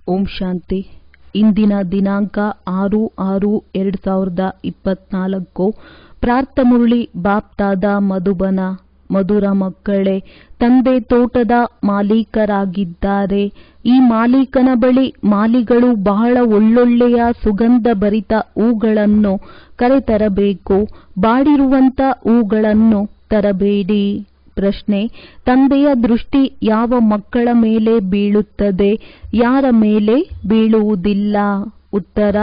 ಓಂ ಶಾಂತಿ. ಇಂದಿನ ದಿನಾಂಕ 6/6/2024. ಪ್ರಾರ್ಥಮುರಳಿ ಬಾಪ್ತಾದ ಮಧುಬನ. ಮಧುರ ಮಕ್ಕಳೇ, ತಂದೆ ತೋಟದ ಮಾಲೀಕರಾಗಿದ್ದಾರೆ. ಈ ಮಾಲೀಕನ ಬಳಿ ಮಾಲಿಗಳು ಬಹಳ ಒಳ್ಳೊಳ್ಳೆಯ ಸುಗಂಧ ಭರಿತ ಹೂಗಳನ್ನು ಕರೆತರಬೇಕು. ಬಾಡಿರುವಂತ ಹೂಗಳನ್ನು ತರಬೇಡಿ. ಪ್ರಶ್ನೆ: ತಂದೆಯ ದೃಷ್ಟಿ ಯಾವ ಮಕ್ಕಳ ಮೇಲೆ ಬೀಳುತ್ತದೆ, ಯಾರ ಮೇಲೆ ಬೀಳುವುದಿಲ್ಲ? ಉತ್ತರ: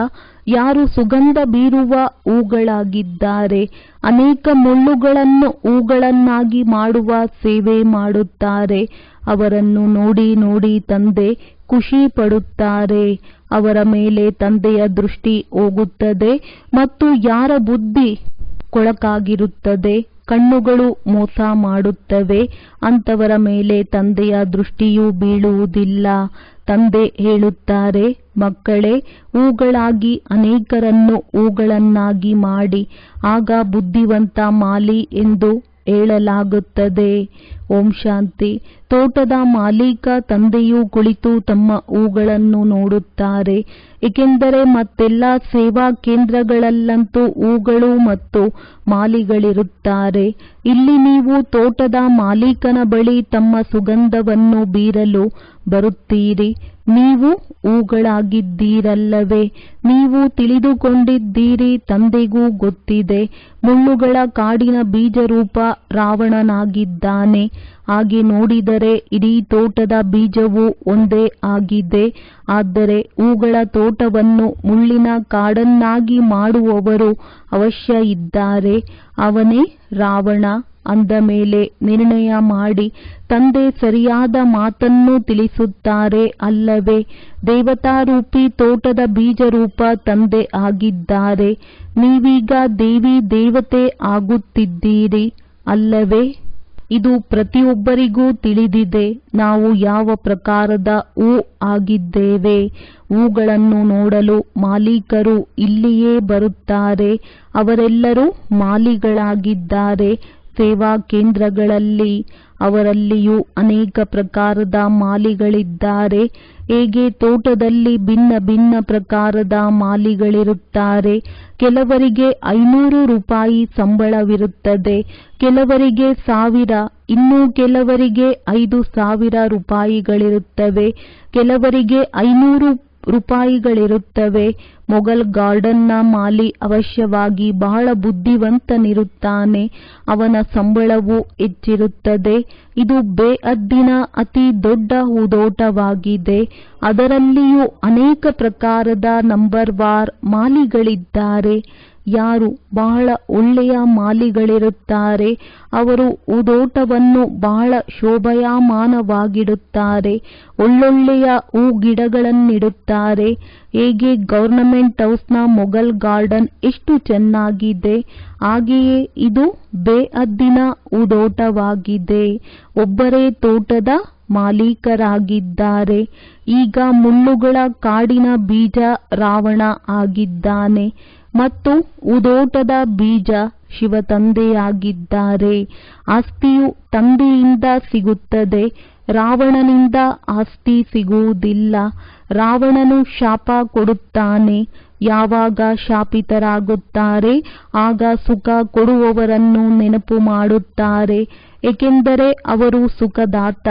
ಯಾರು ಸುಗಂಧ ಬೀರುವ ಹೂಗಳಾಗಿದ್ದಾರೆ, ಅನೇಕ ಮುಳ್ಳುಗಳನ್ನು ಹೂಗಳನ್ನಾಗಿ ಮಾಡುವ ಸೇವೆ ಮಾಡುತ್ತಾರೆ, ಅವರನ್ನು ನೋಡಿ ನೋಡಿ ತಂದೆ ಖುಷಿ ಪಡುತ್ತಾರೆ. ಅವರ ಮೇಲೆ ತಂದೆಯ ದೃಷ್ಟಿ ಹೋಗುತ್ತದೆ. ಮತ್ತು ಯಾರ ಬುದ್ಧಿ ಕೊಳಕಾಗಿರುತ್ತದೆ, ಕಣ್ಣುಗಳು ಮೋಸ ಮಾಡುತ್ತವೆ, ಅಂತವರ ಮೇಲೆ ತಂದೆಯ ದೃಷ್ಟಿಯೂ ಬೀಳುವುದಿಲ್ಲ. ತಂದೆ ಹೇಳುತ್ತಾರೆ, ಮಕ್ಕಳೇ, ಹೂಗಳಾಗಿ ಅನೇಕರನ್ನು ಹೂಗಳನ್ನಾಗಿ ಮಾಡಿ, ಆಗ ಬುದ್ಧಿವಂತ ಮಾಲಿ ಎಂದು ಹೇಳಲಾಗುತ್ತದೆ. ಓಂ ಶಾಂತಿ. ತೋಟದ ಮಾಲೀಕ ತಂದೆಯು ಕುಳಿತು ತಮ್ಮ ಹೂಗಳನ್ನು ನೋಡುತ್ತಾರೆ, ಏಕೆಂದರೆ ಮತ್ತೆಲ್ಲ ಸೇವಾ ಕೇಂದ್ರಗಳಲ್ಲಂತೂ ಹೂಗಳು ಮತ್ತು ಮಾಲಿಗಳಿರುತ್ತಾರೆ. ಇಲ್ಲಿ ನೀವು ತೋಟದ ಮಾಲೀಕನ ಬಳಿ ತಮ್ಮ ಸುಗಂಧವನ್ನು ಬೀರಲು ಬರುತ್ತೀರಿ. ನೀವು ಹೂಗಳಾಗಿದ್ದೀರಲ್ಲವೇ? ನೀವು ತಿಳಿದುಕೊಂಡಿದ್ದೀರಿ, ತಂದೆಗೂ ಗೊತ್ತಿದೆ. ಮುಳ್ಳುಗಳ ಕಾಡಿನ ಬೀಜರೂಪ ರಾವಣನಾಗಿದ್ದಾನೆ. ಹಾಗೆ ನೋಡಿದರೆ ಇಡೀ ತೋಟದ ಬೀಜವೂ ಒಂದೇ ಆಗಿದೆ. ಆದರೆ ಹೂಗಳ ತೋಟವನ್ನು ಮುಳ್ಳಿನ ಕಾಡನ್ನಾಗಿ ಮಾಡುವವರು ಅವಶ್ಯ ಇದ್ದಾರೆ. ಅವನೇ ರಾವಣ. ಅಂದ ಮೇಲೆ ನಿರ್ಣಯ ಮಾಡಿ ತಂದೆ ಸರಿಯಾದ ಮಾತನ್ನು ತಿಳಿಸುತ್ತಾರೆ ಅಲ್ಲವೇ? ದೇವತಾರೂಪಿ ತೋಟದ ಬೀಜರೂಪ ತಂದೆ ಆಗಿದ್ದಾರೆ. ನೀವೀಗ ದೇವಿ ದೇವತೆ ಆಗುತ್ತಿದ್ದೀರಿ ಅಲ್ಲವೇ? ಇದು ಪ್ರತಿಯೊಬ್ಬರಿಗೂ ತಿಳಿದಿದೆ. ನಾವು ಯಾವ ಪ್ರಕಾರದ ಹೂ ಆಗಿದ್ದೇವೆ. ಹೂಗಳನ್ನು ನೋಡಲು ಮಾಲೀಕರು ಇಲ್ಲಿಯೇ ಬರುತ್ತಾರೆ. ಅವರೆಲ್ಲರೂ ಮಾಲಿಗಳಾಗಿದ್ದಾರೆ. ಸೇವಾ ಕೇಂದ್ರಗಳಲ್ಲಿ ಅವರಲ್ಲಿಯೂ ಅನೇಕ ಪ್ರಕಾರದ ಮಾಲಿಗಳಿದ್ದಾರೆ. ಹೇಗೆ ತೋಟದಲ್ಲಿ ಭಿನ್ನ ಭಿನ್ನ ಪ್ರಕಾರದ ಮಾಲಿಗಳಿರುತ್ತಾರೆ. ಕೆಲವರಿಗೆ 500 ರೂಪಾಯಿ ಸಂಬಳವಿರುತ್ತದೆ, ಕೆಲವರಿಗೆ 1000, ಇನ್ನೂ ಕೆಲವರಿಗೆ 5,000 ರೂಪಾಯಿಗಳಿರುತ್ತವೆ, ಕೆಲವರಿಗೆ 500 ರೂಪಾಯಿಗಳಿರುತ್ತವೆ. ಮೊಘಲ್ ಗಾರ್ಡನ್ನ ಮಾಲಿ ಅವಶ್ಯವಾಗಿ ಬಹಳ ಬುದ್ಧಿವಂತನಿರುತ್ತಾನೆ. ಅವನ ಸಂಬಳವೂ ಹೆಚ್ಚಿರುತ್ತದೆ. ಇದು ಬೇಹದ್ದಿನ ಅತಿ ದೊಡ್ಡ ಹೂದೋಟವಾಗಿದೆ. ಅದರಲ್ಲಿಯೂ ಅನೇಕ ಪ್ರಕಾರದ ನಂಬರ್ವಾರ್ ಮಾಲಿಗಳಿದ್ದಾರೆ. ಯಾರು ಬಹಳ ಒಳ್ಳೆಯ ಮಾಲಿಗಳಿರುತ್ತಾರೆ, ಅವರು ಹೂದೋಟವನ್ನು ಬಹಳ ಶೋಭಾಯಮಾನವಾಗಿಡುತ್ತಾರೆ. ಒಳ್ಳೊಳ್ಳೆಯ ಹೂ ಗಿಡಗಳನ್ನಿಡುತ್ತಾರೆ. ಹೇಗೆ ಗವರ್ನಮೆಂಟ್ ಹೌಸ್ನ ಮೊಘಲ್ ಗಾರ್ಡನ್ ಎಷ್ಟು ಚೆನ್ನಾಗಿದೆ, ಹಾಗೆಯೇ ಇದು ಬೇಹದ್ದಿನ ಹೂದೋಟವಾಗಿದೆ. ಒಬ್ಬರೇ ತೋಟದ ಮಾಲೀಕರಾಗಿದ್ದಾರೆ. ಈಗ ಮುಳ್ಳುಗಳ ಕಾಡಿನ ಬೀಜ ರಾವಣ ಆಗಿದ್ದಾನೆ ಮತ್ತು ಹೂದೋಟದ ಬೀಜ ಶಿವ ತಂದೆಯಾಗಿದ್ದಾರೆ. ಆಸ್ತಿಯು ತಂದೆಯಿಂದ ಸಿಗುತ್ತದೆ. ರಾವಣನಿಂದ ಆಸ್ತಿ ಸಿಗುವುದಿಲ್ಲ. ರಾವಣನು ಶಾಪ ಕೊಡುತ್ತಾನೆ. ಯಾವಾಗ ಶಾಪಿತರಾಗುತ್ತಾರೆ ಆಗ ಸುಖ ಕೊಡುವವರನ್ನು ನೆನಪು ಮಾಡುತ್ತಾರೆ, ಏಕೆಂದರೆ ಅವರು ಸುಖದಾತ,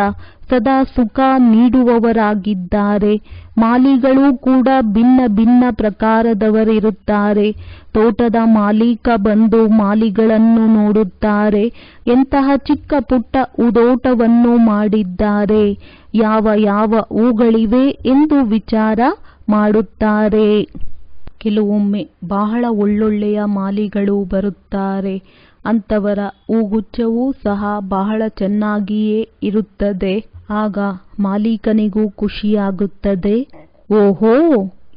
ಸದಾ ಸುಖ ನೀಡುವವರಾಗಿದ್ದಾರೆ. ಮಾಲಿಗಳು ಕೂಡ ಭಿನ್ನ ಭಿನ್ನ ಪ್ರಕಾರದವರಿರುತ್ತಾರೆ. ತೋಟದ ಮಾಲೀಕ ಬಂದು ಮಾಲಿಗಳನ್ನು ನೋಡುತ್ತಾರೆ. ಎಂತಹ ಚಿಕ್ಕ ಪುಟ್ಟ ಹೂದೋಟವನ್ನು ಮಾಡಿದ್ದಾರೆ, ಯಾವ ಯಾವ ಹೂಗಳಿವೆ ಎಂದು ವಿಚಾರ ಮಾಡುತ್ತಾರೆ. ಕೆಲವೊಮ್ಮೆ ಬಹಳ ಒಳ್ಳೊಳ್ಳೆಯ ಮಾಲಿಗಳು ಬರುತ್ತಾರೆ. ಅಂತವರ ಹೂಗುಚ್ಛವೂ ಸಹ ಬಹಳ ಚೆನ್ನಾಗಿಯೇ ಇರುತ್ತದೆ. ಆಗ ಮಾಲೀಕನಿಗೂ ಖುಷಿಯಾಗುತ್ತದೆ. ಓಹೋ,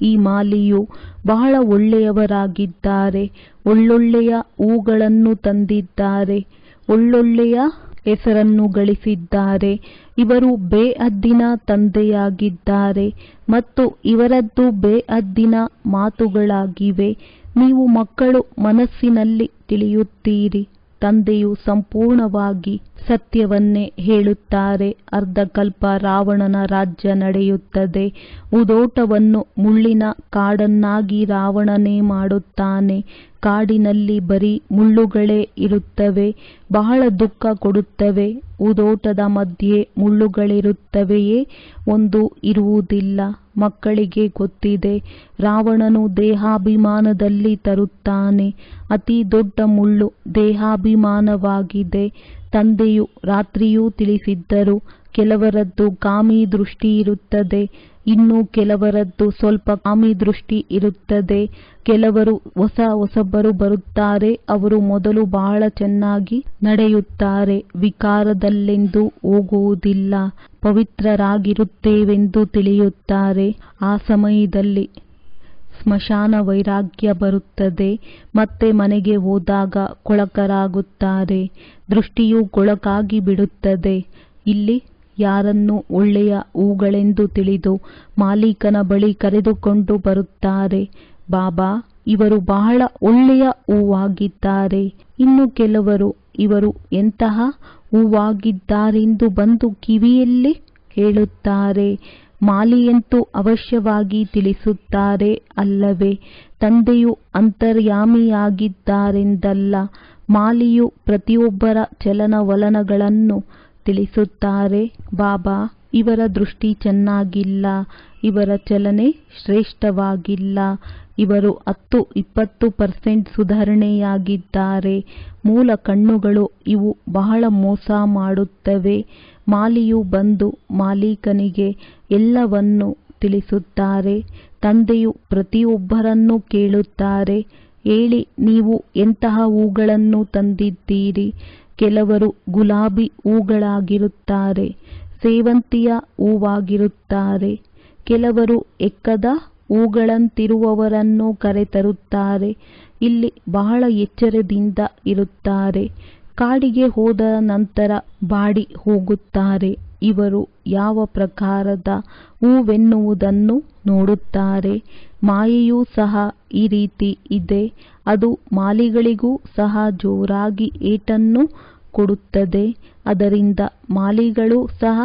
ಈ ಮಾಲಿಯು ಬಹಳ ಒಳ್ಳೆಯವರಾಗಿದ್ದಾರೆ, ಒಳ್ಳೊಳ್ಳೆಯ ಹೂಗಳನ್ನು ತಂದಿದ್ದಾರೆ, ಒಳ್ಳೊಳ್ಳೆಯ ಹೆಸರನ್ನು ಗಳಿಸಿದ್ದಾರೆ. ಇವರು ಬೇಹದ್ದಿನ ತಂದೆಯಾಗಿದ್ದಾರೆ ಮತ್ತು ಇವರದ್ದು ಬೇಹದ್ದಿನ ಮಾತುಗಳಾಗಿವೆ. ನೀವು ಮಕ್ಕಳು ಮನಸ್ಸಿನಲ್ಲಿ ತಿಳಿಯುತ್ತೀರಿ. ತಂದೆಯು ಸಂಪೂರ್ಣವಾಗಿ ಸತ್ಯವನ್ನೇ ಹೇಳುತ್ತಾರೆ. ಅರ್ಧಕಲ್ಪ ರಾವಣನ ರಾಜ್ಯ ನಡೆಯುತ್ತದೆ. ಉದೋಟವನ್ನು ಮುಳ್ಳಿನ ಕಾಡನ್ನಾಗಿ ರಾವಣನೇ ಮಾಡುತ್ತಾನೆ. ಕಾಡಿನಲ್ಲಿ ಬರೀ ಮುಳ್ಳುಗಳೇ ಇರುತ್ತವೆ, ಬಹಳ ದುಃಖ ಕೊಡುತ್ತವೆ. ಉದೋಟದ ಮಧ್ಯೆ ಮುಳ್ಳುಗಳಿರುತ್ತವೆಯೇ? ಒಂದು ಇರುವುದಿಲ್ಲ. ಮಕ್ಕಳಿಗೆ ಗೊತ್ತಿದೆ, ರಾವಣನು ದೇಹಾಭಿಮಾನದಲ್ಲಿ ತರುತ್ತಾನೆ. ಅತಿ ದೊಡ್ಡ ಮುಳ್ಳು ದೇಹಾಭಿಮಾನವಾಗಿದೆ. ತಂದೆಯು ರಾತ್ರಿಯೂ ತಿಳಿಸಿದ್ದರು, ಕೆಲವರದ್ದು ಕಾಮಿ ದೃಷ್ಟಿ ಇರುತ್ತದೆ, ಇನ್ನು ಕೆಲವರದ್ದು ಸ್ವಲ್ಪ ಕಾಮಿ ದೃಷ್ಟಿ ಇರುತ್ತದೆ. ಕೆಲವರು ಹೊಸಬರು ಬರುತ್ತಾರೆ, ಅವರು ಮೊದಲು ಬಹಳ ಚೆನ್ನಾಗಿ ನಡೆಯುತ್ತಾರೆ, ವಿಕಾರದಲ್ಲೆಂದೂ ಹೋಗುವುದಿಲ್ಲ, ಪವಿತ್ರರಾಗಿರುತ್ತೇವೆಂದು ತಿಳಿಯುತ್ತಾರೆ. ಆ ಸಮಯದಲ್ಲಿ ಸ್ಮಶಾನ ವೈರಾಗ್ಯ ಬರುತ್ತದೆ. ಮತ್ತೆ ಮನೆಗೆ ಹೋದಾಗ ಕೊಳಕರಾಗುತ್ತಾರೆ, ದೃಷ್ಟಿಯು ಕೊಳಕಾಗಿ ಬಿಡುತ್ತದೆ. ಇಲ್ಲಿ ಯಾರನ್ನು ಒಳ್ಳೆಯ ಹೂಗಳೆಂದು ತಿಳಿದು ಮಾಲೀಕನ ಬಳಿ ಕರೆದುಕೊಂಡು ಬರುತ್ತಾರೆ. ಬಾಬಾ, ಇವರು ಬಹಳ ಒಳ್ಳೆಯ ಹೂವಾಗಿದ್ದಾರೆ. ಇನ್ನು ಕೆಲವರು ಇವರು ಎಂತಹ ಹೂವಾಗಿದ್ದಾರೆಂದು ಬಂದು ಕಿವಿಯಲ್ಲಿ ಹೇಳುತ್ತಾರೆ. ಮಾಲಿಯಂತೂ ಅವಶ್ಯವಾಗಿ ತಿಳಿಸುತ್ತಾರೆ ಅಲ್ಲವೇ? ತಂದೆಯು ಅಂತರ್ಯಾಮಿಯಾಗಿದ್ದಾರೆಂದಲ್ಲ, ಮಾಲಿಯು ಪ್ರತಿಯೊಬ್ಬರ ಚಲನವಲನಗಳನ್ನು ತಿಳಿಸುತ್ತಾರೆ. ಬಾಬಾ, ಇವರ ದೃಷ್ಟಿ ಚೆನ್ನಾಗಿಲ್ಲ, ಇವರ ಚಲನೆ ಶ್ರೇಷ್ಠವಾಗಿಲ್ಲ, ಇವರು 10-20% ಸುಧಾರಣೆಯಾಗಿದ್ದಾರೆ. ಮೂಲ ಕಣ್ಣುಗಳು ಇವು ಬಹಳ ಮೋಸ ಮಾಡುತ್ತವೆ. ಮಾಲಿಯು ಬಂದು ಮಾಲೀಕನಿಗೆ ಎಲ್ಲವನ್ನೂ ತಿಳಿಸುತ್ತಾರೆ. ತಂದೆಯು ಪ್ರತಿಯೊಬ್ಬರನ್ನು ಕೇಳುತ್ತಾರೆ, ಹೇಳಿ, ನೀವು ಎಂತಹ ಹೂಗಳನ್ನು ತಂದಿದ್ದೀರಿ? ಕೆಲವರು ಗುಲಾಬಿ ಹೂಗಳಾಗಿರುತ್ತಾರೆ, ಸೇವಂತಿಯ ಹೂವಾಗಿರುತ್ತಾರೆ. ಕೆಲವರು ಎಕ್ಕದ ಹೂಗಳಂತಿರುವವರನ್ನು ಕರೆತರುತ್ತಾರೆ. ಇಲ್ಲಿ ಬಹಳ ಎಚ್ಚರದಿಂದ ಇರುತ್ತಾರೆ. ಕಾಡಿಗೆ ಹೋದ ನಂತರ ಬಾಡಿ ಹೋಗುತ್ತಾರೆ. ಇವರು ಯಾವ ಪ್ರಕಾರದ ಹೂವೆನ್ನುವುದನ್ನು ನೋಡುತ್ತಾರೆ. ಮಾಯೆಯೂ ಸಹ ಈ ರೀತಿ ಇದೆ. ಅದು ಮಾಲಿಗಳಿಗೂ ಸಹ ಜೋರಾಗಿ ಏಟನ್ನು ಕೊಡುತ್ತದೆ. ಅದರಿಂದ ಮಾಲಿಗಳು ಸಹ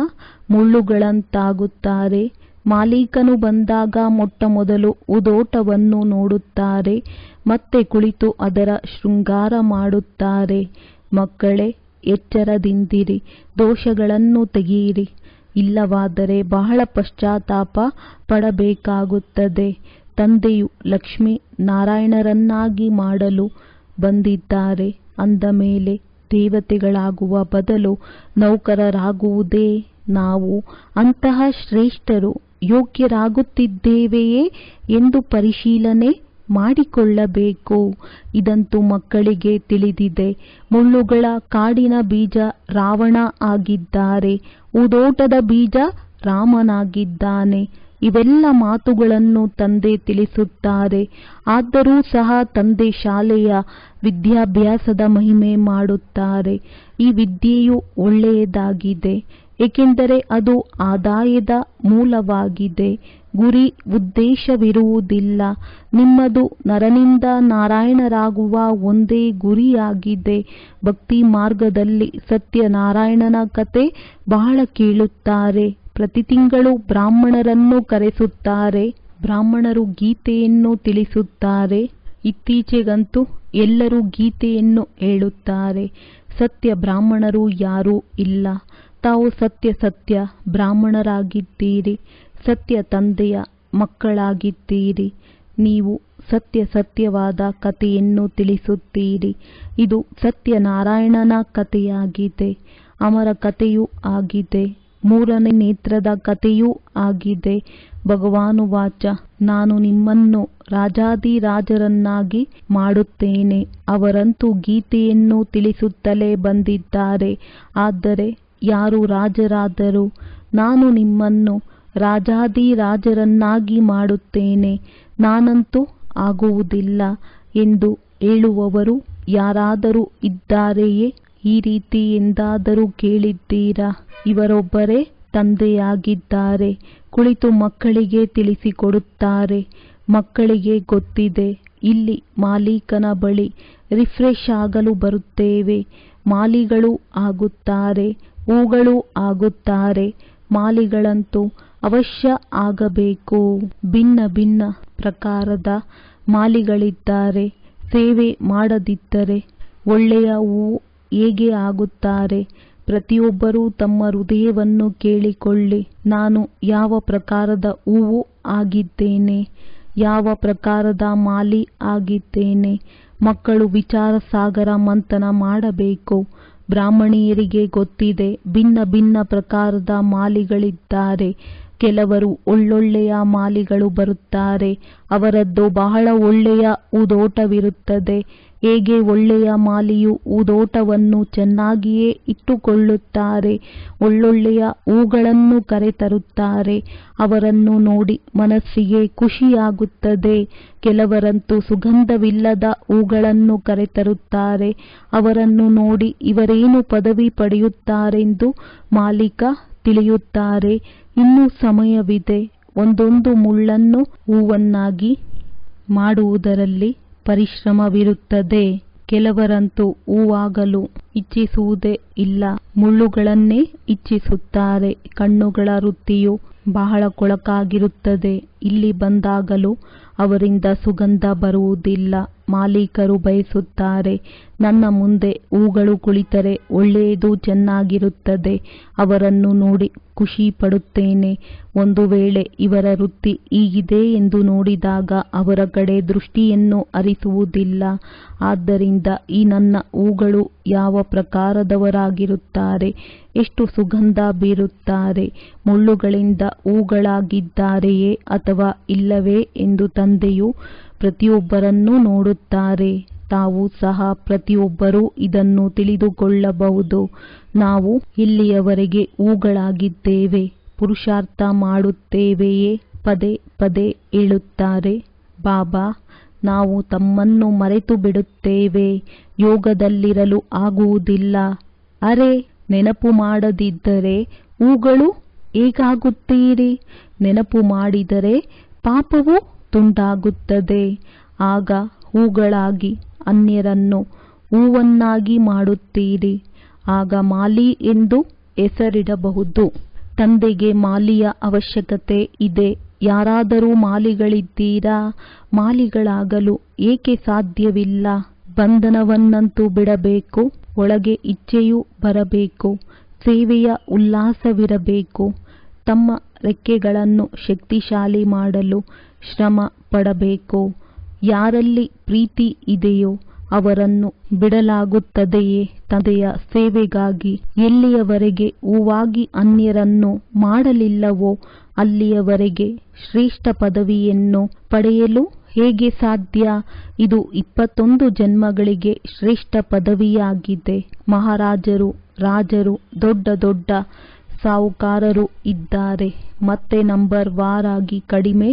ಮುಳ್ಳುಗಳಂತಾಗುತ್ತಾರೆ. ಮಾಲೀಕನು ಬಂದಾಗ ಮೊಟ್ಟಮೊದಲು ಉದೋಟವನ್ನು ನೋಡುತ್ತಾರೆ, ಮತ್ತೆ ಕುಳಿತು ಅದರ ಶೃಂಗಾರ ಮಾಡುತ್ತಾರೆ. ಮಕ್ಕಳೇ, ಎಚ್ಚರದಿಂದಿರಿ, ದೋಷಗಳನ್ನು ತೆಗೆಯಿರಿ, ಇಲ್ಲವಾದರೆ ಬಹಳ ಪಶ್ಚಾತ್ತಾಪ ಪಡಬೇಕಾಗುತ್ತದೆ. ತಂದೆಯು ಲಕ್ಷ್ಮೀ ನಾರಾಯಣರನ್ನಾಗಿ ಮಾಡಲು ಬಂದಿದ್ದಾರೆ ಅಂದ ಮೇಲೆ ದೇವತೆಗಳಾಗುವ ಬದಲು ನೌಕರರಾಗುವುದೇ? ನಾವು ಅಂತಹ ಶ್ರೇಷ್ಠರು ಯೋಗ್ಯರಾಗುತ್ತಿದ್ದೇವೆಯೇ ಎಂದು ಪರಿಶೀಲನೆ ಮಾಡಿಕೊಳ್ಳಬೇಕು. ಇದಂತೂ ಮಕ್ಕಳಿಗೆ ತಿಳಿದಿದೆ. ಮುಳ್ಳುಗಳ ಕಾಡಿನ ಬೀಜ ರಾವಣ ಆಗಿದ್ದಾರೆ, ಉದೋಟದ ಬೀಜ ರಾಮನಾಗಿದ್ದಾನೆ. ಇವೆಲ್ಲ ಮಾತುಗಳನ್ನು ತಂದೆ ತಿಳಿಸುತ್ತಾರೆ. ಆದರೂ ಸಹ ತಂದೆ ಶಾಲೆಯ ವಿದ್ಯಾಭ್ಯಾಸದ ಮಹಿಮೆ ಮಾಡುತ್ತಾರೆ. ಈ ವಿದ್ಯೆಯು ಒಳ್ಳೆಯದಾಗಿದೆ, ಏಕೆಂದರೆ ಅದು ಆದಾಯದ ಮೂಲವಾಗಿದೆ. ಗುರಿ ಉದ್ದೇಶವಿರುವುದಿಲ್ಲ. ನಿಮ್ಮದು ನರನಿಂದ ನಾರಾಯಣರಾಗುವ ಒಂದೇ ಗುರಿಯಾಗಿದೆ. ಭಕ್ತಿ ಮಾರ್ಗದಲ್ಲಿ ಸತ್ಯನಾರಾಯಣನ ಕತೆ ಬಹಳ ಕೇಳುತ್ತಾರೆ. ಪ್ರತಿ ತಿಂಗಳು ಬ್ರಾಹ್ಮಣರನ್ನು ಕರೆಸುತ್ತಾರೆ. ಬ್ರಾಹ್ಮಣರು ಗೀತೆಯನ್ನು ತಿಳಿಸುತ್ತಾರೆ. ಇತ್ತೀಚೆಗಂತೂ ಎಲ್ಲರೂ ಗೀತೆಯನ್ನು ಹೇಳುತ್ತಾರೆ. ಸತ್ಯ ಬ್ರಾಹ್ಮಣರು ಯಾರೂ ಇಲ್ಲ. ತಾವು ಸತ್ಯ ಬ್ರಾಹ್ಮಣರಾಗಿದ್ದೀರಿ, ಸತ್ಯ ತಂದೆಯ ಮಕ್ಕಳಾಗಿದ್ದೀರಿ. ನೀವು ಸತ್ಯವಾದ ಕಥೆಯನ್ನು ತಿಳಿಸುತ್ತೀರಿ. ಇದು ಸತ್ಯನಾರಾಯಣನ ಕಥೆಯಾಗಿದೆ, ಅಮರ ಕಥೆಯೂ ಆಗಿದೆ, ಮೂರನೇ ನೇತ್ರದ ಕಥೆಯೂ ಆಗಿದೆ. ಭಗವಾನುವಾಚ, ನಾನು ನಿಮ್ಮನ್ನು ರಾಜಾದಿರಾಜರನ್ನಾಗಿ ಮಾಡುತ್ತೇನೆ. ಅವರಂತೂ ಗೀತೆಯನ್ನು ತಿಳಿಸುತ್ತಲೇ ಬಂದಿದ್ದಾರೆ. ಆದರೆ ಯಾರು ರಾಜರಾದರು? ನಾನು ನಿಮ್ಮನ್ನು ರಾಜಾದಿರಾಜರನ್ನಾಗಿ ಮಾಡುತ್ತೇನೆ, ನಾನಂತೂ ಆಗುವುದಿಲ್ಲ ಎಂದು ಹೇಳುವವರು ಯಾರಾದರೂ ಇದ್ದಾರೆಯೇ? ಈ ರೀತಿ ಎಂದಾದರೂ ಕೇಳಿದ್ದೀರಾ? ಇವರೊಬ್ಬರೇ ತಂದೆಯಾಗಿದ್ದಾರೆ. ಕುಳಿತು ಮಕ್ಕಳಿಗೆ ತಿಳಿಸಿಕೊಡುತ್ತಾರೆ. ಮಕ್ಕಳಿಗೆ ಗೊತ್ತಿದೆ, ಇಲ್ಲಿ ಮಾಲೀಕನ ಬಳಿ ರಿಫ್ರೆಶ್ ಆಗಲು ಬರುತ್ತೇವೆ. ಮಾಲಿಗಳು ಆಗುತ್ತಾರೆ, ಹೂಗಳು ಆಗುತ್ತಾರೆ. ಮಾಲಿಗಳಂತೂ ಅವಶ್ಯ ಆಗಬೇಕು. ಭಿನ್ನ ಭಿನ್ನ ಪ್ರಕಾರದ ಮಾಲಿಗಳಿದ್ದಾರೆ. ಸೇವೆ ಮಾಡದಿದ್ದರೆ ಒಳ್ಳೆಯ ಹೂವು ಹೇಗೆ ಆಗುತ್ತಾರೆ? ಪ್ರತಿಯೊಬ್ಬರೂ ತಮ್ಮ ಹೃದಯವನ್ನು ಕೇಳಿಕೊಳ್ಳಿ. ನಾನು ಯಾವ ಪ್ರಕಾರದ ಹೂವು ಆಗಿದ್ದೇನೆ? ಯಾವ ಪ್ರಕಾರದ ಮಾಲಿ ಆಗಿದ್ದೇನೆ? ಮಕ್ಕಳು ವಿಚಾರ ಸಾಗರ ಮಂಥನ ಮಾಡಬೇಕು. ಬ್ರಾಹ್ಮಣಿಯರಿಗೆ ಗೊತ್ತಿದೆ, ಭಿನ್ನ ಭಿನ್ನ ಪ್ರಕಾರದ ಮಾಲಿಗಳಿದ್ದಾರೆ. ಕೆಲವರು ಒಳ್ಳೊಳ್ಳೆಯ ಮಾಲಿಗಳು ಬರುತ್ತಾರೆ. ಅವರದ್ದು ಬಹಳ ಒಳ್ಳೆಯ ಹೂದೋಟವಿರುತ್ತದೆ. ಹೇಗೆ ಒಳ್ಳೆಯ ಮಾಲಿಯು ಹೂದೋಟವನ್ನು ಚೆನ್ನಾಗಿಯೇ ಇಟ್ಟುಕೊಳ್ಳುತ್ತಾರೆ. ಒಳ್ಳೊಳ್ಳೆಯ ಹೂಗಳನ್ನು ಕರೆತರುತ್ತಾರೆ. ಅವರನ್ನು ನೋಡಿ ಮನಸ್ಸಿಗೆ ಖುಷಿಯಾಗುತ್ತದೆ. ಕೆಲವರಂತೂ ಸುಗಂಧವಿಲ್ಲದ ಹೂಗಳನ್ನು ಕರೆತರುತ್ತಾರೆ. ಅವರನ್ನು ನೋಡಿ ಇವರೇನು ಪದವಿ ಪಡೆಯುತ್ತಾರೆಂದು ಮಾಲೀಕ ತಿಳಿಯುತ್ತಾರೆ. ಇನ್ನೂ ಸಮಯವಿದೆ. ಒಂದೊಂದು ಮುಳ್ಳನ್ನು ಹೂವನ್ನಾಗಿ ಮಾಡುವುದರಲ್ಲಿ ಪರಿಶ್ರಮವಿರುತ್ತದೆ. ಕೆಲವರಂತೂ ಹೂವಾಗಲು ಇಚ್ಛಿಸುವುದೇ ಇಲ್ಲ, ಮುಳ್ಳುಗಳನ್ನೇ ಇಚ್ಛಿಸುತ್ತಾರೆ. ಕಣ್ಣುಗಳ ವೃತ್ತಿಯು ಬಹಳ ಕೊಳಕಾಗಿರುತ್ತದೆ. ಇಲ್ಲಿ ಬಂದಾಗಲೂ ಅವರಿಂದ ಸುಗಂಧ ಬರುವುದಿಲ್ಲ. ಮಾಲೀಕರು ಬಯಸುತ್ತಾರೆ, ನನ್ನ ಮುಂದೆ ಹೂಗಳು ಕುಳಿತರೆ ಒಳ್ಳೆಯದು, ಚೆನ್ನಾಗಿರುತ್ತದೆ. ಅವರನ್ನು ನೋಡಿ ಖುಷಿ ಪಡುತ್ತೇನೆ. ಒಂದು ವೇಳೆ ಇವರ ವೃತ್ತಿ ಹೀಗಿದೆ ಎಂದು ನೋಡಿದಾಗ ಅವರ ಕಡೆ ದೃಷ್ಟಿಯನ್ನು ಹರಿಸುವುದಿಲ್ಲ. ಆದ್ದರಿಂದ ಈ ನನ್ನ ಹೂಗಳು ಯಾವ ಪ್ರಕಾರದವರಾಗಿರುತ್ತಾರೆ, ಎಷ್ಟು ಸುಗಂಧ ಬೀರುತ್ತಾರೆ, ಮುಳ್ಳುಗಳಿಂದ ಹೂಗಳಾಗಿದ್ದಾರೆಯೇ ಅಥವಾ ಇಲ್ಲವೇ ಎಂದು ತಂದೆಯು ಪ್ರತಿಯೊಬ್ಬರನ್ನೂ ನೋಡುತ್ತಾರೆ. ತಾವು ಸಹ ಪ್ರತಿಯೊಬ್ಬರೂ ಇದನ್ನು ತಿಳಿದುಕೊಳ್ಳಬಹುದು. ನಾವು ಇಲ್ಲಿಯವರೆಗೆ ಹೂಗಳಾಗಿದ್ದೇವೆ, ಪುರುಷಾರ್ಥ ಮಾಡುತ್ತೇವೆಯೇ? ಪದೇ ಪದೇ ಹೇಳುತ್ತಾರೆ ಬಾಬಾ. ನಾವು ತಮ್ಮನ್ನು ಮರೆತು ಬಿಡುತ್ತೇವೆ, ಯೋಗದಲ್ಲಿರಲು ಆಗುವುದಿಲ್ಲ. ಅರೆ, ನೆನಪು ಮಾಡದಿದ್ದರೆ ಹೂಗಳು ಹೇಗಾಗುತ್ತೀರಿ? ನೆನಪು ಮಾಡಿದರೆ ಪಾಪವು ತುಂಡಾಗುತ್ತದೆ. ಆಗ ಹೂಗಳಾಗಿ ಅನ್ಯರನ್ನು ಹೂವನ್ನಾಗಿ ಮಾಡುತ್ತೀರಿ. ಆಗ ಮಾಲಿ ಎಂದು ಹೆಸರಿಡಬಹುದು. ತಂದೆಗೆ ಮಾಲಿಯ ಅವಶ್ಯಕತೆ ಇದೆ. ಯಾರಾದರೂ ಮಾಲಿಗಳಿದ್ದೀರಾ? ಮಾಲಿಗಳಾಗಲು ಏಕೆ ಸಾಧ್ಯವಿಲ್ಲ? ಬಂಧನವನ್ನಂತೂ ಬಿಡಬೇಕು. ಒಳಗೆ ಇಚ್ಛೆಯೂ ಬರಬೇಕು. ಸೇವೆಯ ಉಲ್ಲಾಸವಿರಬೇಕು. ತಮ್ಮ ರೆಕ್ಕೆಗಳನ್ನು ಶಕ್ತಿಶಾಲಿ ಮಾಡಲು ಶ್ರಮ ಪಡಬೇಕು. ಯಾರಲ್ಲಿ ಪ್ರೀತಿ ಇದೆಯೋ ಅವರನ್ನು ಬಿಡಲಾಗುತ್ತದೆಯೇ ತಂದೆಯ ಸೇವೆಗಾಗಿ? ಎಲ್ಲಿಯವರೆಗೆ ಹೂವಾಗಿ ಅನ್ಯರನ್ನು ಮಾಡಲಿಲ್ಲವೋ ಅಲ್ಲಿಯವರೆಗೆ ಶ್ರೇಷ್ಠ ಪದವಿಯನ್ನು ಪಡೆಯಲು ಹೇಗೆ ಸಾಧ್ಯ? ಇದು 21 ಜನ್ಮಗಳಿಗೆ ಶ್ರೇಷ್ಠ ಪದವಿಯಾಗಿದೆ. ಮಹಾರಾಜರು, ರಾಜರು, ದೊಡ್ಡ ದೊಡ್ಡ ಸಾಹುಕಾರರು ಇದ್ದಾರೆ. ಮತ್ತೆ ನಂಬರ್ ವಾರಾಗಿ ಕಡಿಮೆ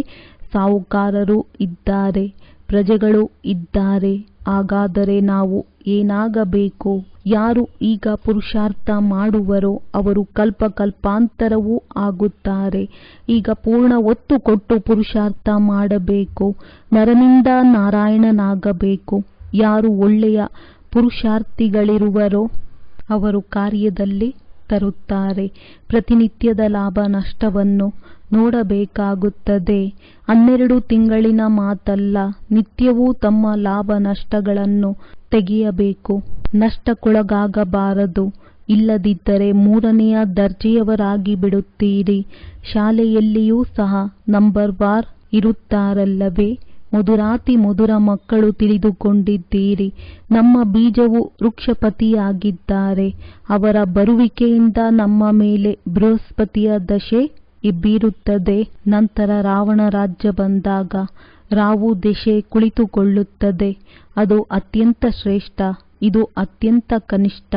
ಸಾಹುಕಾರರು ಇದ್ದಾರೆ, ಪ್ರಜೆಗಳು ಇದ್ದಾರೆ. ಹಾಗಾದರೆ ನಾವು ಏನಾಗಬೇಕು? ಯಾರು ಈಗ ಪುರುಷಾರ್ಥ ಮಾಡುವರೋ ಅವರು ಕಲ್ಪ ಕಲ್ಪಾಂತರವೂ ಆಗುತ್ತಾರೆ. ಈಗ ಪೂರ್ಣ ಒತ್ತು ಕೊಟ್ಟು ಪುರುಷಾರ್ಥ ಮಾಡಬೇಕು. ನರನಿಂದ ನಾರಾಯಣನಾಗಬೇಕು. ಯಾರು ಒಳ್ಳೆಯ ಪುರುಷಾರ್ಥಿಗಳಿರುವರೋ ಅವರು ಕಾರ್ಯದಲ್ಲಿ ತರುತ್ತಾರೆ. ಪ್ರತಿನಿತ್ಯದ ಲಾಭ ನಷ್ಟವನ್ನು ನೋಡಬೇಕಾಗುತ್ತದೆ. 12 ತಿಂಗಳಿನ ಮಾತಲ್ಲ, ನಿತ್ಯವೂ ತಮ್ಮ ಲಾಭ ನಷ್ಟಗಳನ್ನು ತೆಗೆಯಬೇಕು. ನಷ್ಟಕ್ಕೊಳಗಾಗಬಾರದು. ಇಲ್ಲದಿದ್ದರೆ 3ನೇ ದರ್ಜೆಯವರಾಗಿ ಬಿಡುತ್ತೀರಿ. ಶಾಲೆಯಲ್ಲಿಯೂ ಸಹ ನಂಬರ್ ವಾರ್ ಇರುತ್ತಾರಲ್ಲವೇ? ಮಧುರಾತಿ ಮಧುರ ಮಕ್ಕಳು ತಿಳಿದುಕೊಂಡಿದ್ದೀರಿ. ನಮ್ಮ ಬೀಜವು ವೃಕ್ಷಪತಿಯಾಗಿದ್ದಾರೆ. ಅವರ ಬರುವಿಕೆಯಿಂದ ನಮ್ಮ ಮೇಲೆ ಬೃಹಸ್ಪತಿಯ ದಶೆ ಬೀರುತ್ತದೆ. ನಂತರ ರಾವಣ ರಾಜ್ಯ ಬಂದಾಗ ರಾವು ದಶೆ ಕುಳಿತುಕೊಳ್ಳುತ್ತದೆ. ಅದು ಅತ್ಯಂತ ಶ್ರೇಷ್ಠ, ಇದು ಅತ್ಯಂತ ಕನಿಷ್ಠ.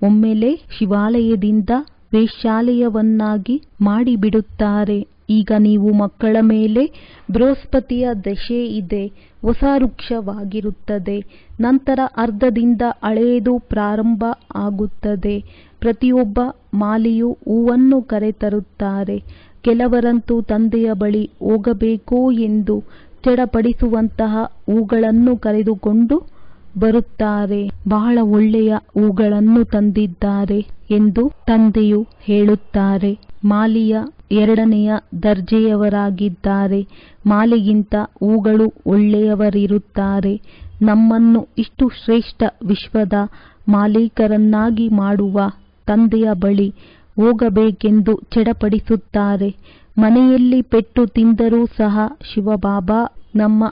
ಒಮ್ಮೆಲೆ ಶಿವಾಲಯದಿಂದ ವೇಶ್ಯಾಲಯವನ್ನಾಗಿ ಮಾಡಿಬಿಡುತ್ತಾರೆ. ಈಗ ನೀವು ಮಕ್ಕಳ ಮೇಲೆ ಬೃಹಸ್ಪತಿಯ ದಶೆ ಇದೆ. ಹೊಸ ವೃಕ್ಷವಾಗಿರುತ್ತದೆ. ನಂತರ ಅರ್ಧದಿಂದ ಹಳೆಯದು ಪ್ರಾರಂಭ ಆಗುತ್ತದೆ. ಪ್ರತಿಯೊಬ್ಬ ಮಾಲಿಯು ಹೂವನ್ನು ಕರೆತರುತ್ತಾರೆ. ಕೆಲವರಂತೂ ತಂದೆಯ ಬಳಿ ಹೋಗಬೇಕು ಎಂದು ಚಡಪಡಿಸುವಂತಹ ಹೂಗಳನ್ನು ಕರೆದುಕೊಂಡು ಬರುತ್ತಾರೆ. ಬಹಳ ಒಳ್ಳೆಯ ಹೂಗಳನ್ನು ತಂದಿದ್ದಾರೆ ಎಂದು ತಂದೆಯು ಹೇಳುತ್ತಾರೆ. ಮಾಲಿಯ 2ನೆಯ ದರ್ಜೆಯವರಾಗಿದ್ದಾರೆ. ಮಾಲೆಗಿಂತ ಹೂಗಳು ಒಳ್ಳೆಯವರಿರುತ್ತಾರೆ. ನಮ್ಮನ್ನು ಇಷ್ಟು ಶ್ರೇಷ್ಠ ವಿಶ್ವದ ಮಾಲೀಕರನ್ನಾಗಿ ಮಾಡುವ ತಂದೆಯ ಬಳಿ ಹೋಗಬೇಕೆಂದು ಚಡಪಡಿಸುತ್ತಾರೆ. ಮನೆಯಲ್ಲಿ ಪೆಟ್ಟು ತಿಂದರೂ ಸಹ ಶಿವಬಾಬಾ ನಮ್ಮ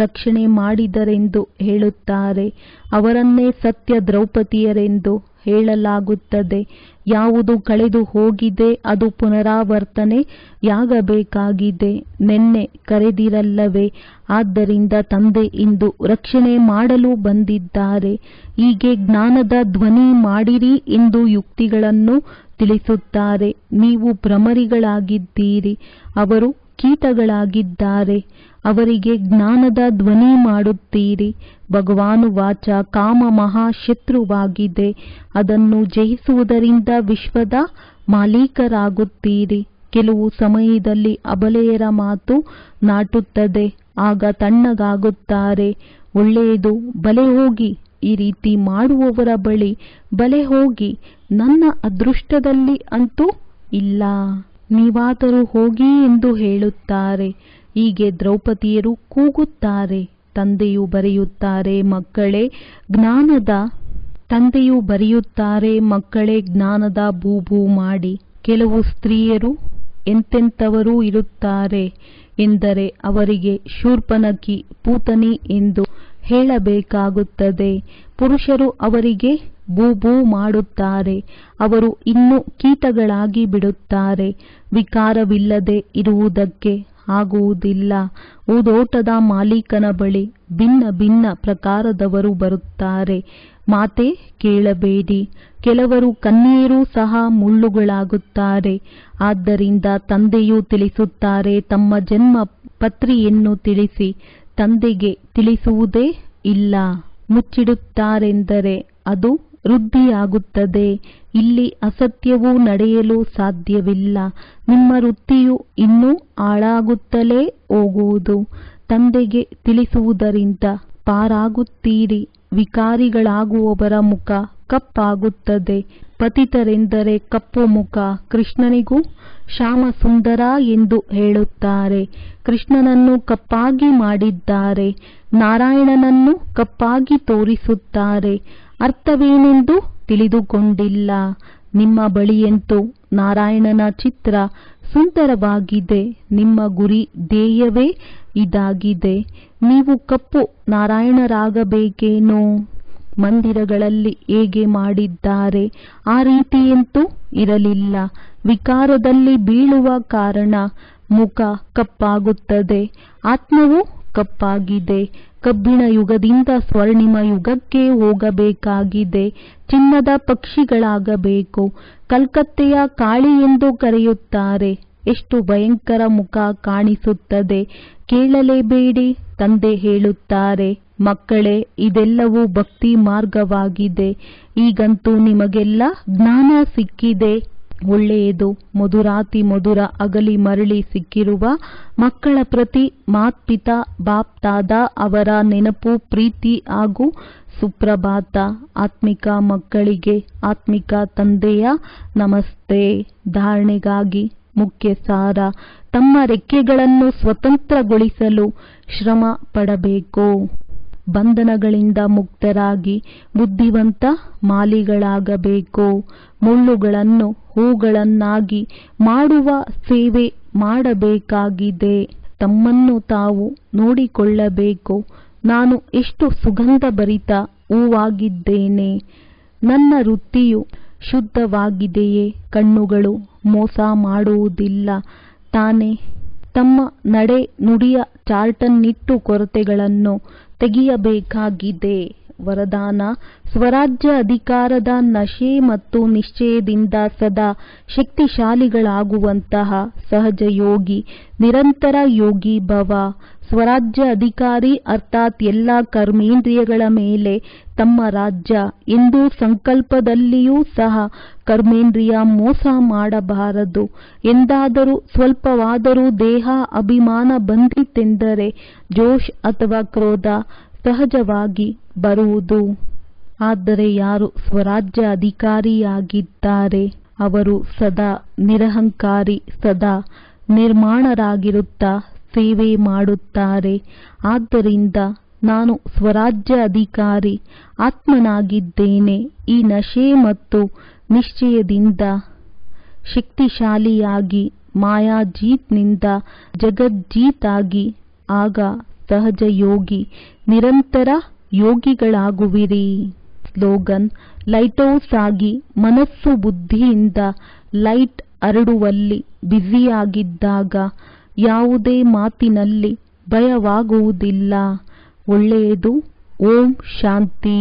ರಕ್ಷಣೆ ಮಾಡಿದರೆಂದು ಹೇಳುತ್ತಾರೆ. ಅವರನ್ನೇ ಸತ್ಯ ದ್ರೌಪದಿಯರೆಂದು ಹೇಳಲಾಗುತ್ತದೆ. ಯಾವುದು ಕಳೆದು ಹೋಗಿದೆ ಅದು ಪುನರಾವರ್ತನೆಯಾಗಬೇಕಾಗಿದೆ. ನೆನ್ನೆ ಕರೆದಿರಲ್ಲವೇ? ಆದ್ದರಿಂದ ತಂದೆ ಇಂದು ರಕ್ಷಣೆ ಮಾಡಲು ಬಂದಿದ್ದಾರೆ. ಹೀಗೆ ಜ್ಞಾನದ ಧ್ವನಿ ಮಾಡಿರಿ ಎಂದು ಯುಕ್ತಿಗಳನ್ನು ತಿಳಿಸುತ್ತಾರೆ. ನೀವು ಭ್ರಮರಿಗಳಾಗಿದ್ದೀರಿ, ಅವರು ಕೀಟಗಳಾಗಿದ್ದಾರೆ. ಅವರಿಗೆ ಜ್ಞಾನದ ಧ್ವನಿ ಮಾಡುತ್ತೀರಿ. ಭಗವಾನು ವಾಚ ಕಾಮ ಮಹಾಶತ್ರುವಾಗಿದೆ. ಅದನ್ನು ಜಯಿಸುವುದರಿಂದ ವಿಶ್ವದ ಮಾಲೀಕರಾಗುತ್ತೀರಿ. ಕೆಲವು ಸಮಯದಲ್ಲಿ ಅಬಲೆಯರ ಮಾತು ನಾಟುತ್ತದೆ, ಆಗ ತಣ್ಣಗಾಗುತ್ತಾರೆ. ಒಳ್ಳೆಯದು, ಬಲೆ ಹೋಗಿ. ಈ ರೀತಿ ಮಾಡುವವರ ಬಳಿ ಬಲೆ ಹೋಗಿ. ನನ್ನ ಅದೃಷ್ಟದಲ್ಲಿ ಅಂತೂ ಇಲ್ಲ, ನೀವಾದರೂ ಹೋಗಿ ಎಂದು ಹೇಳುತ್ತಾರೆ. ಹೀಗೆ ದ್ರೌಪದಿಯರು ಕೂಗುತ್ತಾರೆ. ತಂದೆಯು ಬರೆಯುತ್ತಾರೆ, ಜ್ಞಾನದ ಭೂಭೂ ಮಾಡಿ. ಕೆಲವು ಸ್ತ್ರೀಯರು ಎಂತೆಂಥವರೂ ಇರುತ್ತಾರೆ ಎಂದರೆ ಅವರಿಗೆ ಶೂರ್ಪನಖಿ ಪೂತನಿ ಎಂದು ಹೇಳಬೇಕಾಗುತ್ತದೆ. ಪುರುಷರು ಅವರಿಗೆ ಭೂಭೂ ಮಾಡುತ್ತಾರೆ. ಅವರು ಇನ್ನೂ ಕೀಟಗಳಾಗಿ ಬಿಡುತ್ತಾರೆ. ವಿಕಾರವಿಲ್ಲದೆ ಇರುವುದಕ್ಕೆ ಆಗುವುದಿಲ್ಲ. ಹೂದೋಟದ ಮಾಲೀಕನ ಬಳಿ ಭಿನ್ನ ಭಿನ್ನ ಪ್ರಕಾರದವರು ಬರುತ್ತಾರೆ. ಮಾತೆ ಕೇಳಬೇಡಿ. ಕೆಲವರು ಕನ್ಯೆಯರೂ ಸಹ ಮುಳ್ಳುಗಳಾಗುತ್ತಾರೆ. ಆದ್ದರಿಂದ ತಂದೆಯು ತಿಳಿಸುತ್ತಾರೆ, ತಮ್ಮ ಜನ್ಮ ಪತ್ರಿಯನ್ನು ತಿಳಿಸಿ. ತಂದೆಗೆ ತಿಳಿಸುವುದೇ ಇಲ್ಲ. ಮುಚ್ಚಿಡುತ್ತಾರೆಂದರೆ ಅದು ವೃದ್ಧಿಯಾಗುತ್ತದೆ. ಇಲ್ಲಿ ಅಸತ್ಯವು ನಡೆಯಲು ಸಾಧ್ಯವಿಲ್ಲ. ನಿಮ್ಮ ವೃತ್ತಿಯು ಇನ್ನೂ ಹಾಳಾಗುತ್ತಲೇ ಹೋಗುವುದು. ತಂದೆಗೆ ತಿಳಿಸುವುದರಿಂದ ಪಾರಾಗುತ್ತೀರಿ. ವಿಕಾರಿಗಳಾಗುವವರ ಮುಖ ಕಪ್ಪಾಗುತ್ತದೆ. ಪತಿತರೆಂದರೆ ಕಪ್ಪು ಮುಖ. ಕೃಷ್ಣನಿಗೂ ಶ್ಯಾಮ ಸುಂದರ ಎಂದು ಹೇಳುತ್ತಾರೆ. ಕೃಷ್ಣನನ್ನು ಕಪ್ಪಾಗಿ ಮಾಡಿದ್ದಾರೆ. ನಾರಾಯಣನನ್ನು ಕಪ್ಪಾಗಿ ತೋರಿಸುತ್ತಾರೆ. ಅರ್ಥವೇನೆಂದು ತಿಳಿದುಕೊಂಡಿಲ್ಲ. ನಿಮ್ಮ ಬಳಿಯಂತೂ ನಾರಾಯಣನ ಚಿತ್ರ ಸುಂದರವಾಗಿದೆ. ನಿಮ್ಮ ಗುರಿ ಧ್ಯೇಯವೇ ಇದಾಗಿದೆ. ನೀವು ಕಪ್ಪು ನಾರಾಯಣರಾಗಬೇಕೇನೋ? ಮಂದಿರಗಳಲ್ಲಿ ಹೇಗೆ ಮಾಡಿದ್ದಾರೆ ಆ ರೀತಿಯಂತೂ ಇರಲಿಲ್ಲ. ವಿಕಾರದಲ್ಲಿ ಬೀಳುವ ಕಾರಣ ಮುಖ ಕಪ್ಪಾಗುತ್ತದೆ. ಆತ್ಮವು ಕಪ್ಪಾಗಿದೆ. ಕಬ್ಬಿಣ ಯುಗದಿಂದ ಸ್ವರ್ಣಿಮ ಯುಗಕ್ಕೆ ಹೋಗಬೇಕಾಗಿದೆ. ಚಿನ್ನದ ಪಕ್ಷಿಗಳಾಗಬೇಕು. ಕಲ್ಕತ್ತೆಯ ಕಾಳಿ ಎಂದು ಕರೆಯುತ್ತಾರೆ. ಎಷ್ಟು ಭಯಂಕರ ಮುಖ ಕಾಣಿಸುತ್ತದೆ. ಕೇಳಲೇಬೇಡಿ. ತಂದೆ ಹೇಳುತ್ತಾರೆ, ಮಕ್ಕಳೇ, ಇದೆಲ್ಲವೂ ಭಕ್ತಿ ಮಾರ್ಗವಾಗಿದೆ. ಈಗಂತೂ ನಿಮಗೆಲ್ಲ ಜ್ಞಾನ ಸಿಕ್ಕಿದೆ. ಒಳ್ಳೆಯದು. ಮಧುರಾತಿ ಮಧುರ ಅಗಲಿ ಮರಳಿ ಸಿಕ್ಕಿರುವ ಮಕ್ಕಳ ಪ್ರತಿ ಮಾತ್ಪಿತಾ ಬಾಪ್ ದಾದಾ ಅವರ ನೆನಪು, ಪ್ರೀತಿ ಹಾಗೂ ಸುಪ್ರಭಾತ. ಆತ್ಮಿಕ ಮಕ್ಕಳಿಗೆ ಆತ್ಮಿಕ ತಂದೆಯ ನಮಸ್ತೆ. ಧಾರಣೆಗಾಗಿ ಮುಖ್ಯ ಸಾರ: ತಮ್ಮ ರೆಕ್ಕೆಗಳನ್ನು ಸ್ವತಂತ್ರಗೊಳಿಸಲು ಶ್ರಮ ಪಡಬೇಕು. ಬಂಧನಗಳಿಂದ ಮುಕ್ತರಾಗಿ ಬುದ್ಧಿವಂತ ಮಾಲಿಗಳಾಗಬೇಕು. ಮುಳ್ಳುಗಳನ್ನು ಹೂಗಳನ್ನಾಗಿ ಮಾಡುವ ಸೇವೆ ಮಾಡಬೇಕಾಗಿದೆ. ತಮ್ಮನ್ನು ತಾವು ನೋಡಿಕೊಳ್ಳಬೇಕು. ನಾನು ಎಷ್ಟು ಸುಗಂಧಭರಿತ ಹೂವಾಗಿದ್ದೇನೆ. ನನ್ನ ವೃತ್ತಿಯು ಶುದ್ಧವಾಗಿದೆಯೇ? ಕಣ್ಣುಗಳು ಮೋಸ ಮಾಡುವುದಿಲ್ಲ ತಾನೇ? ತಮ್ಮ ನಡೆ ನುಡಿಯ ಚಾರ್ಟನ್ನಿಟ್ಟು ಕೊರತೆಗಳನ್ನು ತೆಗೆಯಬೇಕಾಗಿದೆ. ವರದಾನ: ಸ್ವರಾಜ್ಯ ಅಧಿಕಾರದ ನಶೆ ಮತ್ತು ನಿಶ್ಚಯದಿಂದ ಸದಾ ಶಕ್ತಿಶಾಲಿಗಳಾಗುವಂತಹ ಸಹಜ ಯೋಗಿ, ನಿರಂತರ ಯೋಗಿ ಭವ. ಸ್ವರಾಜ್ಯ ಅಧಿಕಾರಿ ಅರ್ಥಾತ್ ಎಲ್ಲ ಕರ್ಮೇಂದ್ರಿಯಗಳ ಮೇಲೆ ತಮ್ಮ ರಾಜ್ಯ ಎಂದು ಸಂಕಲ್ಪದಲ್ಲಿಯೂ ಸಹ ಕರ್ಮೇಂದ್ರಿಯ ಮೋಸ ಮಾಡಬಾರದು. ಎಂದಾದರೂ ಸ್ವಲ್ಪವಾದರೂ ದೇಹ ಅಭಿಮಾನ ಬಂದಿತೆಂದರೆ ಜೋಶ್ ಅಥವಾ ಕ್ರೋಧ ಸಹಜವಾಗಿ ಬರುವುದು. ಆದರೆ ಯಾರು ಸ್ವರಾಜ್ಯ ಅಧಿಕಾರಿಯಾಗಿದ್ದಾರೆ ಅವರು ಸದಾ ನಿರಹಂಕಾರಿ, ಸದಾ ನಿರ್ಮಾಣರಾಗಿರುತ್ತಾ ಸೇವೆ ಮಾಡುತ್ತಾರೆ. ಆದ್ದರಿಂದ ನಾನು ಸ್ವರಾಜ್ಯ ಅಧಿಕಾರಿ ಆತ್ಮನಾಗಿದ್ದೇನೆ. ಈ ನಶೆ ಮತ್ತು ನಿಶ್ಚಯದಿಂದ ಶಕ್ತಿಶಾಲಿಯಾಗಿ ಮಾಯಾಜೀತ್ನಿಂದ ಜಗಜ್ಜೀತಾಗಿ ಆಗ ಸಹಜ ಯೋಗಿ ನಿರಂತರ ಯೋಗಿಗಳಾಗುವಿರಿ. ಸ್ಲೋಗನ್: ಲೈಟ್ಹೌಸ್ ಆಗಿ ಮನಸ್ಸು ಬುದ್ಧಿಯಿಂದ ಲೈಟ್ ಹರಡುವಲ್ಲಿ ಬ್ಯುಸಿಯಾಗಿದ್ದಾಗ ಯಾವುದೇ ಮಾತಿನಲ್ಲಿ ಭಯವಾಗುವುದಿಲ್ಲ. ಒಳ್ಳೆಯದು. ಓಂ ಶಾಂತಿ.